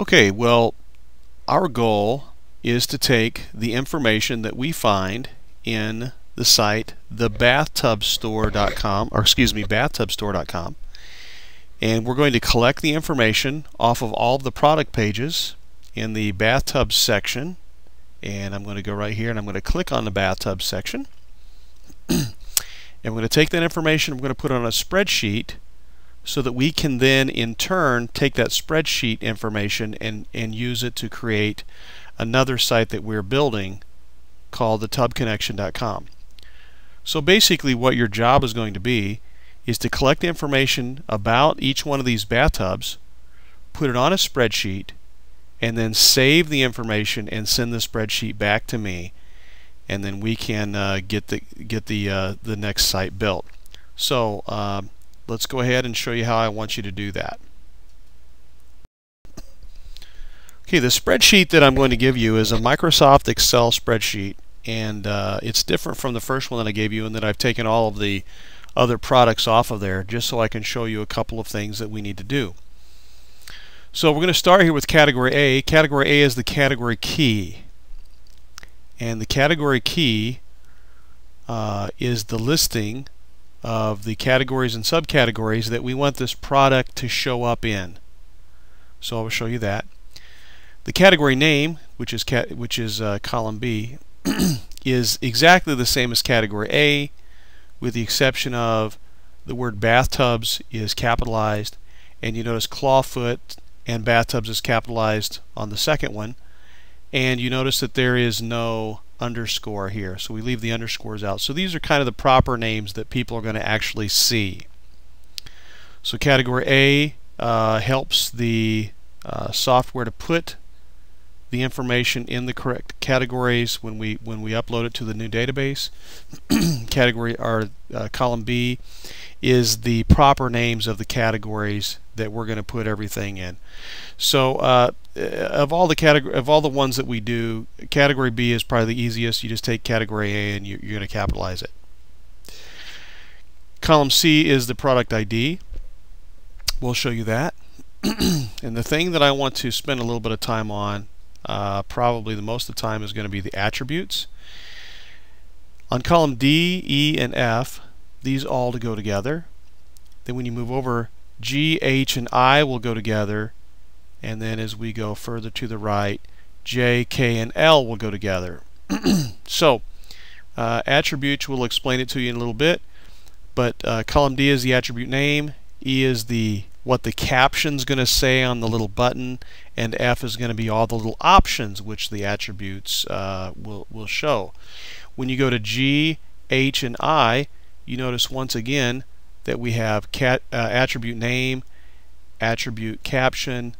Okay, well, our goal is to take the information that we find in the site thebathtubstore.com, or excuse me, bathtubstore.com, and we're going to collect the information off of all of the product pages in the bathtub section. And I'm going to go right here and I'm going to click on the bathtub section. And we're going to take that information, we're going to put it on a spreadsheet so that we can then in turn take that spreadsheet information and use it to create another site that we're building called thetubconnection.com. So basically what your job is going to be is to collect information about each one of these bathtubs, put it on a spreadsheet, and then save the information and send the spreadsheet back to me, and then we can get the next site built. So let's go ahead and show you how I want you to do that. Okay, the spreadsheet that I'm going to give you is a Microsoft Excel spreadsheet, and it's different from the first one that I gave you in that I've taken all of the other products off of there just so I can show you a couple of things that we need to do. So we're going to start here with category A. Category A is the category key, and the category key is the listing of the categories and subcategories that we want this product to show up in. So I'll show you that. The category name, which is column B, is exactly the same as category A, with the exception of the word bathtubs is capitalized, and you notice clawfoot and bathtubs is capitalized on the second one, and you notice that there is no underscore here, so we leave the underscores out. So these are kind of the proper names that people are going to actually see. So category A helps the software to put the information in the correct categories when we upload it to the new database. Category or column B is the proper names of the categories that we're going to put everything in. So of all the ones that we do, category B is probably the easiest. You just take category A and you're going to capitalize it. Column C is the product ID. We'll show you that. And the thing that I want to spend a little bit of time on, probably the most of the time, is going to be the attributes. On column D, E, and F, these all to go together. Then when you move over, G, H, and I will go together, and then as we go further to the right, J, K, and L will go together. So attributes, we'll explain it to you in a little bit, but column D is the attribute name, E is what the caption's going to say on the little button, and F is going to be all the little options which the attributes will show. When you go to G, H, and I, you notice once again that we have attribute name, attribute caption,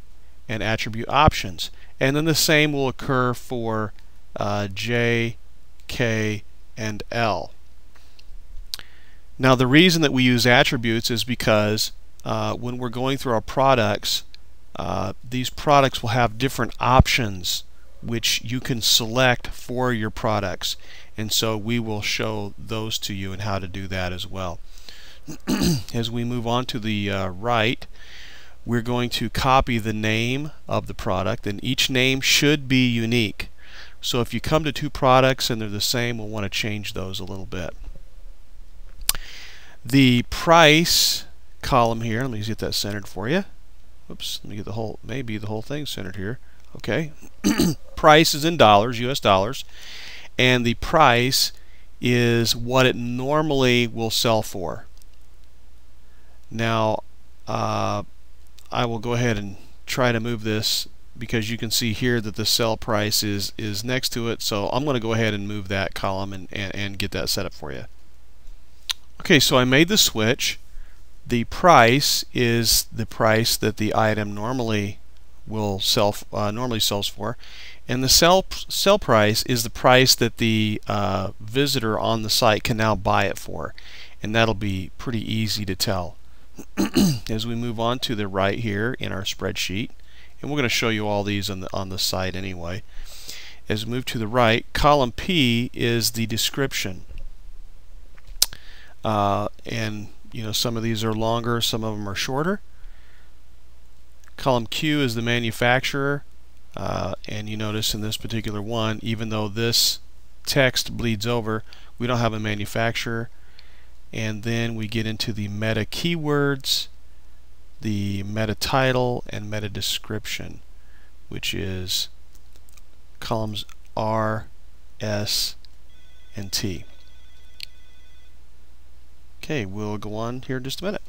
and attribute options. And then the same will occur for J, K, and L. Now the reason that we use attributes is because when we're going through our products, these products will have different options which you can select for your products, and so we will show those to you and how to do that as well. As we move on to the right, we're going to copy the name of the product, and each name should be unique. So if you come to two products and they're the same, we'll want to change those a little bit. The price column here, let me get that centered for you. Oops, let me get maybe the whole thing centered here. Okay. Price is in dollars, US dollars, and the price is what it normally will sell for. Now I will go ahead and try to move this because you can see here that the sell price is next to it, so I'm going to go ahead and move that column and get that set up for you. Okay, so I made the switch. The price is the price that the item normally sells for, and the sell price is the price that the visitor on the site can now buy it for, and that'll be pretty easy to tell. As we move on to the right here in our spreadsheet, and we're going to show you all these on the site anyway. As we move to the right, column P is the description, and you know, some of these are longer, some of them are shorter. Column Q is the manufacturer, and you notice in this particular one, even though this text bleeds over, we don't have a manufacturer. And then we get into the meta keywords, the meta title, and meta description, which is columns R, S, and T. Okay, we'll go on here in just a minute.